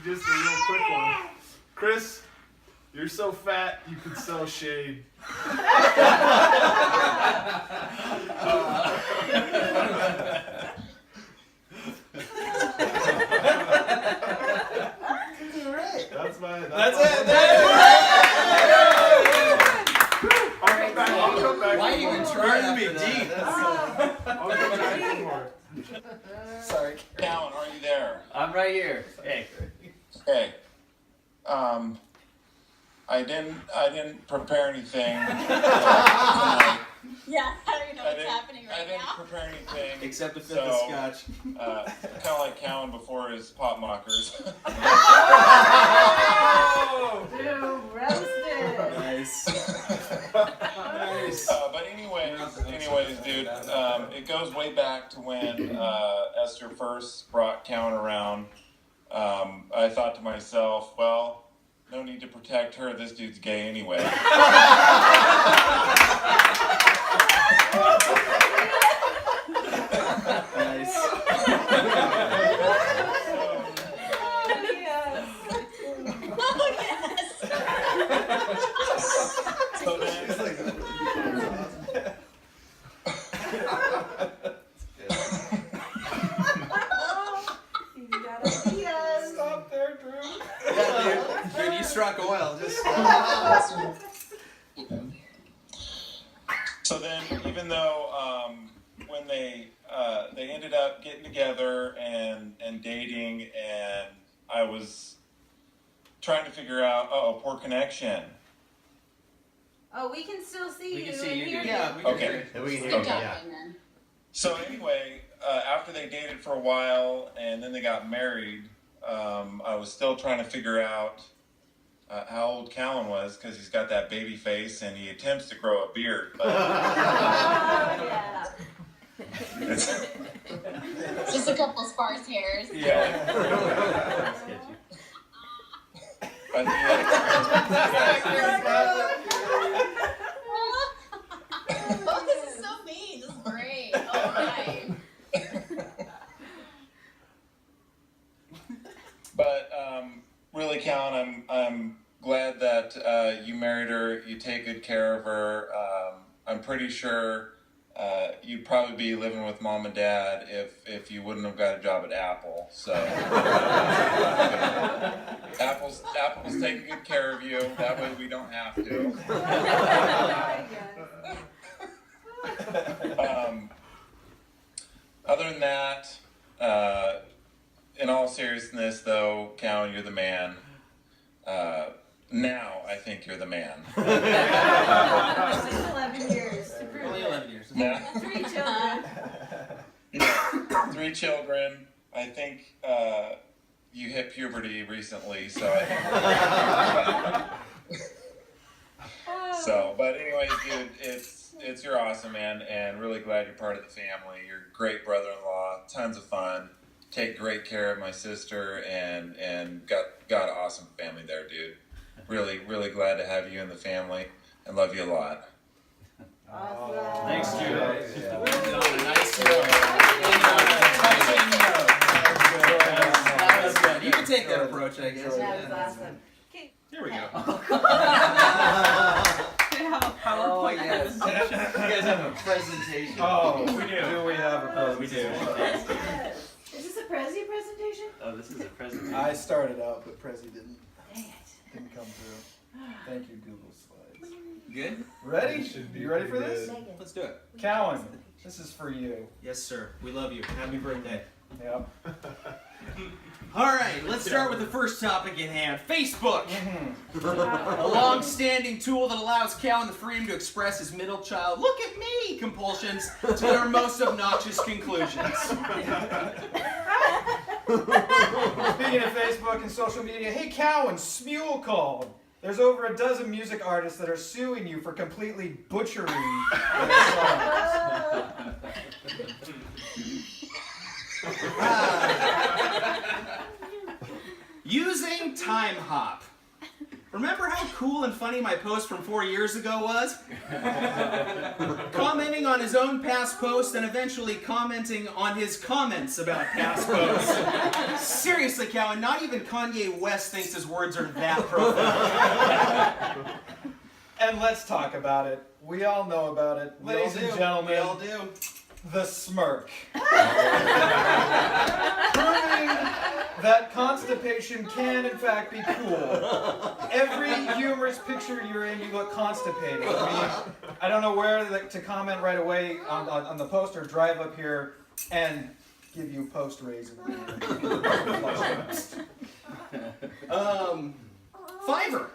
just a real quick one. Chris, you're so fat you could sell shade. That's it. I'll come back. Why even try to be deep? I'll come back for more. Sorry. Cowan, are you there? I'm right here. Hey. Hey. I didn't prepare anything. Yeah, I don't even know what's happening I right didn't now. prepare anything. Except a fifth of scotch. Kind of like Cowan before his pop mockers. Boom, roasted. Nice. But anyways, dude, it goes way back to when Esther first brought Cowan around. I thought to myself, well, no need to protect her. This dude's gay anyway. Nice. So then, Stop there, Drew. Yeah, dude, you struck oil. Just. So then, even though when they ended up getting together and dating, and I was trying to figure out, poor connection. Oh, we can still see We you can see and you, hear dude. you. Yeah, we can Okay. hear you. We can hear Good you, job, yeah. then. So anyway, after they dated for a while and then they got married, I was still trying to figure out how old Cowan was, because he's got that baby face and he attempts to grow a beard, but Oh, yeah. it's, Just a couple sparse hairs. yeah. But yeah. Oh, this is so mean. This is great. Oh, right. But really, Cowan, I'm glad that you married her. You take good care of her. I'm pretty sure you'd probably be living with mom and dad if you wouldn't have got a job at Apple. So Apple's taking good care of you. That way we don't have to. Other than that, in all seriousness, though, Cowan, you're the man. Now I think you're the man. 11 years to prove Only it. 11 years. Now, 3 children. 3 children. I think you hit puberty recently, so I think. So, but anyways, dude, it's you're awesome, man, and really glad you're part of the family. You're a great brother-in-law, tons of fun. Take great care of my sister, and got an awesome family there, dude. Really, really glad to have you in the family, and love you a lot. Awesome. Thanks, Drew. Nice. Nice note. That was good. You can take that approach, I guess. That was awesome. Here we go. Oh, yes. You guys have a presentation. Oh, we do. Do we have a We do. Is this a Prezi presentation? Oh, this is a presentation. I started out, but Prezi didn't Dang it. come through. Thank you, Google Slides. Good? Ready? You ready for this? Let's do it. Cowan, this is for you. Yes, sir. We love you. Happy birthday. Yep. All right, let's start with the first topic at hand. Facebook. A long-standing tool that allows Cowan the freedom to express his middle child, look at me, compulsions to their most obnoxious conclusions. Speaking of Facebook and social media, hey Cowan, Smule called. There's over a dozen music artists that are suing you for completely butchering their songs. Using time hop. Remember how cool and funny my post from 4 years ago was? Commenting on his own past post and eventually commenting on his comments about past posts. Seriously, Cowan, not even Kanye West thinks his words are that profound. And let's talk about it. We all know about it. Ladies and gentlemen, we all do. the smirk. Proving that constipation can, in fact, be cool. Every humorous picture you're in, you look constipated. I don't know where to comment right away on the post or drive up here and give you post raisin. Fiverr.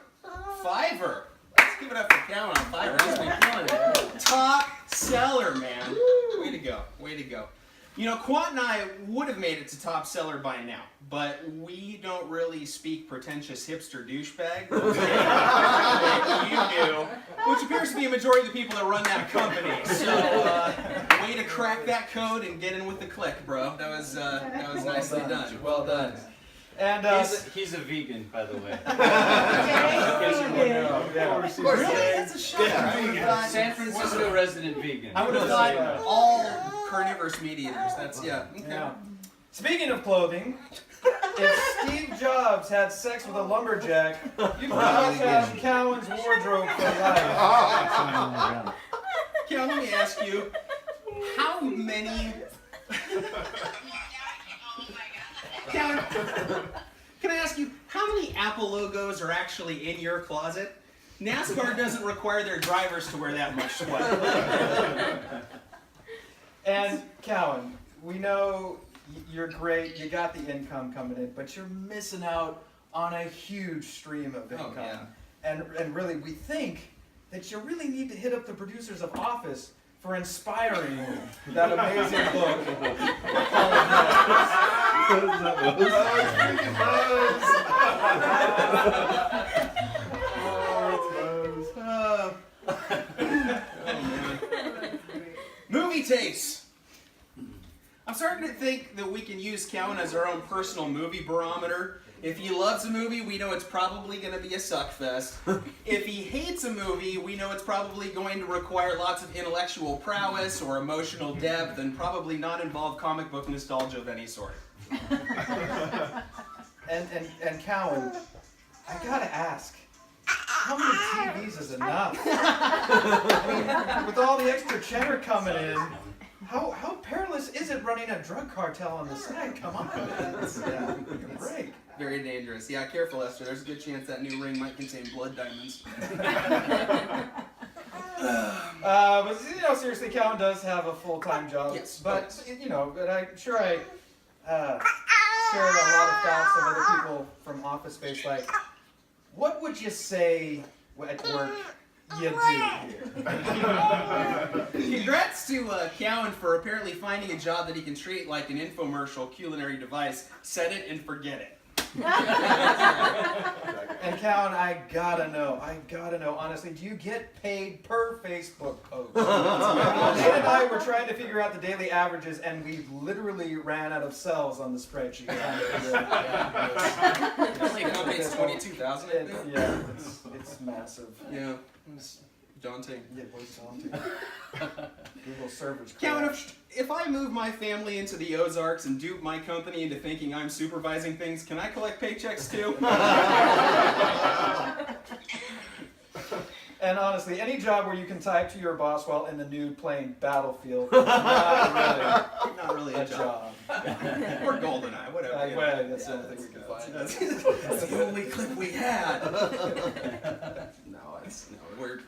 Let's give it up for Cowan on Fiverr. He's been killing it. Top seller, man. Way to go. Way to go. You know, Quant and I would have made it to top seller by now, but we don't really speak pretentious hipster douchebag that you do, which appears to be a majority of the people that run that company. So, way to crack that code and get in with the click, bro. That was nicely done. Well done. And he's a vegan, by the way. of course, Really? That's a shock. San Francisco resident vegan. I would have thought all carnivorous meat eaters. That's, yeah. Okay. Yeah. Speaking of clothing, if Steve Jobs had sex with a lumberjack, you probably have Cowan's wardrobe for life. Cal, let me ask you, how many... Cal, can I ask you, how many Apple logos are actually in your closet? NASCAR doesn't require their drivers to wear that much sweat. And Cowan, we know you're great, you got the income coming in, but you're missing out on a huge stream of income. yeah. And really, we think that you really need to hit up the producers of Office for inspiring that amazing book. Movie taste. I'm starting to think that we can use Cowan as our own personal movie barometer. If he loves a movie, we know it's probably going to be a suckfest. If he hates a movie, we know it's probably going to require lots of intellectual prowess or emotional depth and probably not involve comic book nostalgia of any sort. And Cowan, I gotta ask, how many TVs is enough? I mean, with all the extra cheddar coming in, how perilous is it running a drug cartel on the side? Come on, man. Give me a break. Very dangerous. Yeah, careful, Esther. There's a good chance that new ring might contain blood diamonds. But seriously, Cowan does have a full-time job. Yes, But but I'm sure I share a lot of thoughts of other people from Office Space. Like, what would you say at work you do here? Congrats to Cowan for apparently finding a job that he can treat like an infomercial culinary device. Set it and forget it. And Cowan, I gotta know, honestly, do you get paid per Facebook post? Nate and I were trying to figure out the daily averages, and we literally ran out of cells on the spreadsheet. Only company's 22,000. Yeah, it's massive. Yeah, it's daunting. It was daunting. Google servers Cowan, crashed. if I move my family into the Ozarks and dupe my company into thinking I'm supervising things, can I collect paychecks too? And honestly, any job where you can type to your boss while in the nude playing Battlefield is not really a job. Or GoldenEye, whatever. Well, that's the only thing we can find. That's the only clip we had. We're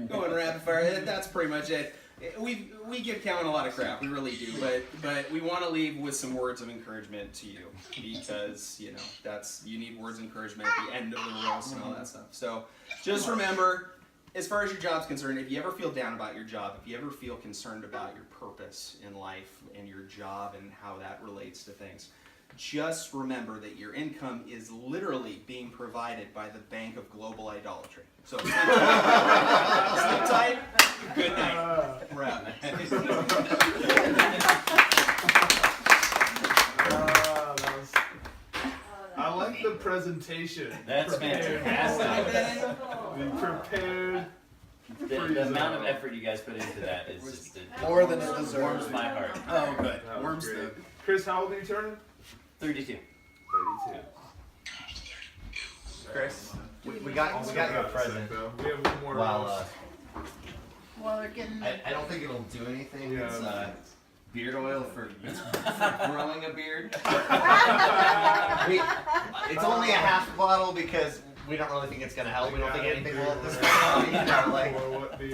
going rapid fire. That's pretty much it. We give Cowan a lot of crap, we really do, but we want to leave with some words of encouragement to you because you need words of encouragement at the end of the roast and all that stuff. So just remember, as far as your job's concerned, if you ever feel down about your job, if you ever feel concerned about your purpose in life and your job and how that relates to things, just remember that your income is literally being provided by the bank of global idolatry. So sleep tight. Good night. We're out. I like like the presentation. That's fantastic. Be prepared. The amount of effort you guys put into that is just More than it deserves. warms my heart. Oh, good. That was Worms great. the. Chris, how old are you turning? 32. 32. Chris, we got you a present. We have one more. Well, Well, they're getting. I don't think it'll do anything. Yeah, It's beard oil for growing a beard. It's only a half bottle because we don't really think it's gonna help. We don't think anything will at this point. You know, like, Or what the,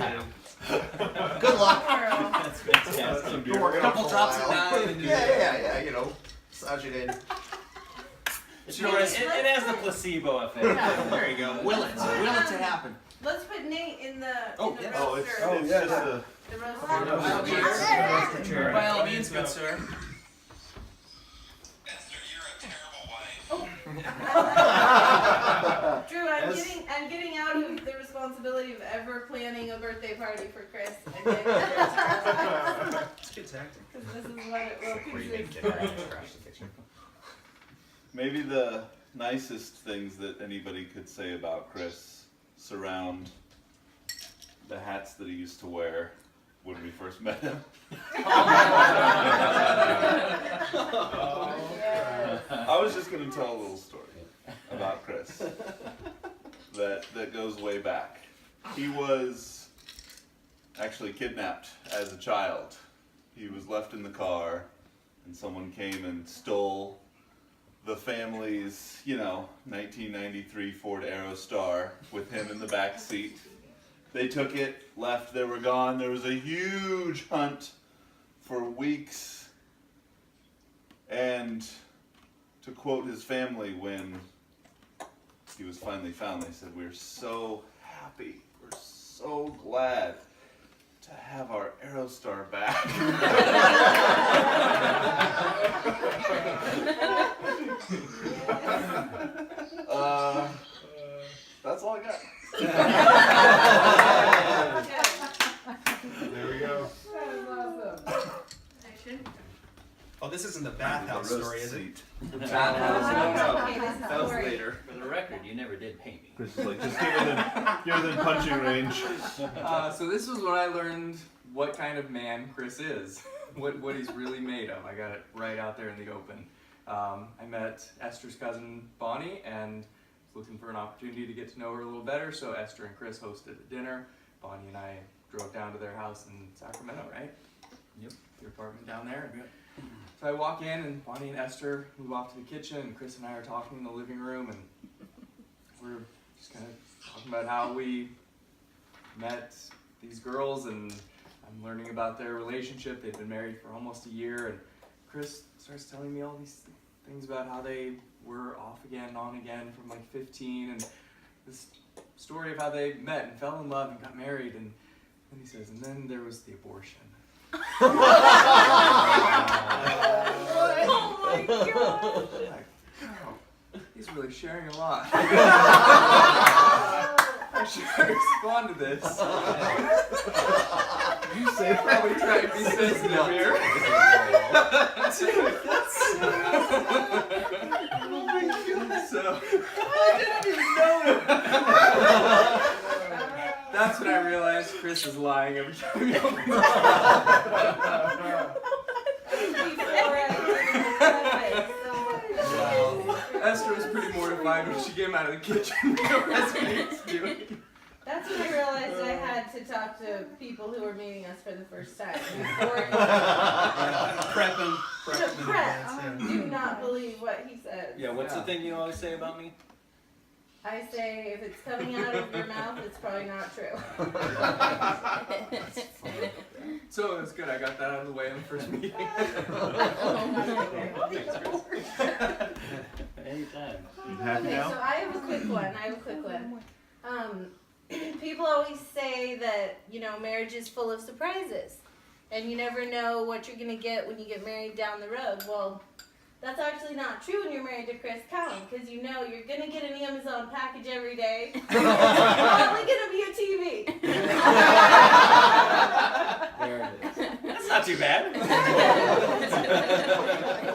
good luck. That's fantastic. Been working A couple on it for drops a of while. that. Yeah, you know, massage it in. It has the placebo effect. There you go. Will it to happen? Let's put Nate in the Oh, in the yes. oh, it's, roaster. it's yeah, just yeah. a. The roaster. By all means, good sir. Drew, I'm getting out of the responsibility of ever planning a birthday party for Chris. It's good tactic. Because this is what it will consist of. Maybe the nicest things that anybody could say about Chris surround the hats that he used to wear when we first met him. I was just going to tell a little story about Chris that goes way back. He was actually kidnapped as a child. He was left in the car and someone came and stole the family's, 1993 Ford Aerostar with him in the back seat. They took it, left, they were gone. There was a huge hunt for weeks. And to quote his family, when he was finally found, they said, "We're so happy, we're so glad to have our Aerostar back." That's all I got. There we go. Oh, this isn't the bathhouse The roast story, is it? seat. The Okay, this is That was story. later. For the record, you never did pay me. Chris is like, just give it in punching range. So this was when I learned what kind of man Chris is, what he's really made of. I got it right out there in the open. I met Esther's cousin Bonnie and was looking for an opportunity to get to know her a little better. So Esther and Chris hosted a dinner. Bonnie and I drove down to their house in Sacramento, right? Yep. Their apartment down there. So I walk in and Bonnie and Esther move off to the kitchen and Chris and I are talking in the living room and we're just kind of talking about how we met these girls and I'm learning about their relationship. They've been married for almost a year and Chris starts telling me all these things about how they were off again, on again from like 15 and this story of how they met and fell in love and got married and then he says, and then there was the abortion. Oh my god! I'm like, wow, he's really sharing a lot. How should I respond to this? You say Probably try to be sensitive here. So, I didn't even know it. That's when I realized Chris is lying every time he opens his mouth. Esther was pretty mortified when she came out of the kitchen and realized what he was doing. That's when I realized I had to talk to people who were meeting us for the first time. Before Prep him. to prep. Do not believe what he says. Yeah, what's the thing you always say about me? I say if it's coming out of your mouth, it's probably not true. So it was good. I got that out of the way in the first meeting. Anytime. happy Okay, now? so I have a quick one. People always say that, marriage is full of surprises. And you never know what you're going to get when you get married down the road. Well, that's actually not true when you're married to Chris Cowan, because you're going to get an Amazon package every day. It's probably going to be a TV. There it is. That's not too bad.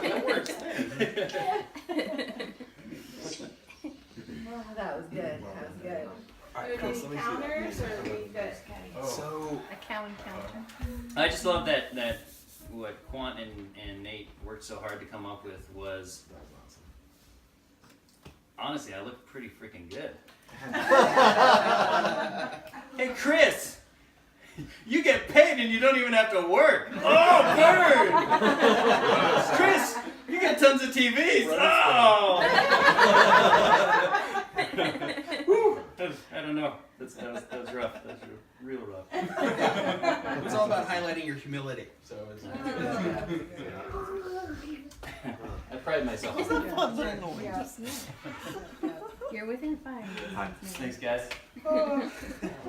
It works. these counters, or are we good? So A Cowan counter. I just love that what Quant and Nate worked so hard to come up with was, honestly, I look pretty freaking good. Hey Chris, you get paid and you don't even have to work. Oh, bird! Chris, you get tons of TVs. Oh! Whew. I don't know. That was rough. That was real rough. it was all about highlighting your humility. So it's I pride myself on that. You're within 5. Thanks, guys. I'm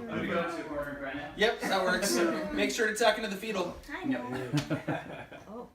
gonna go to the corner right now. Yep, that works. Make sure to tuck into the fetal. I know.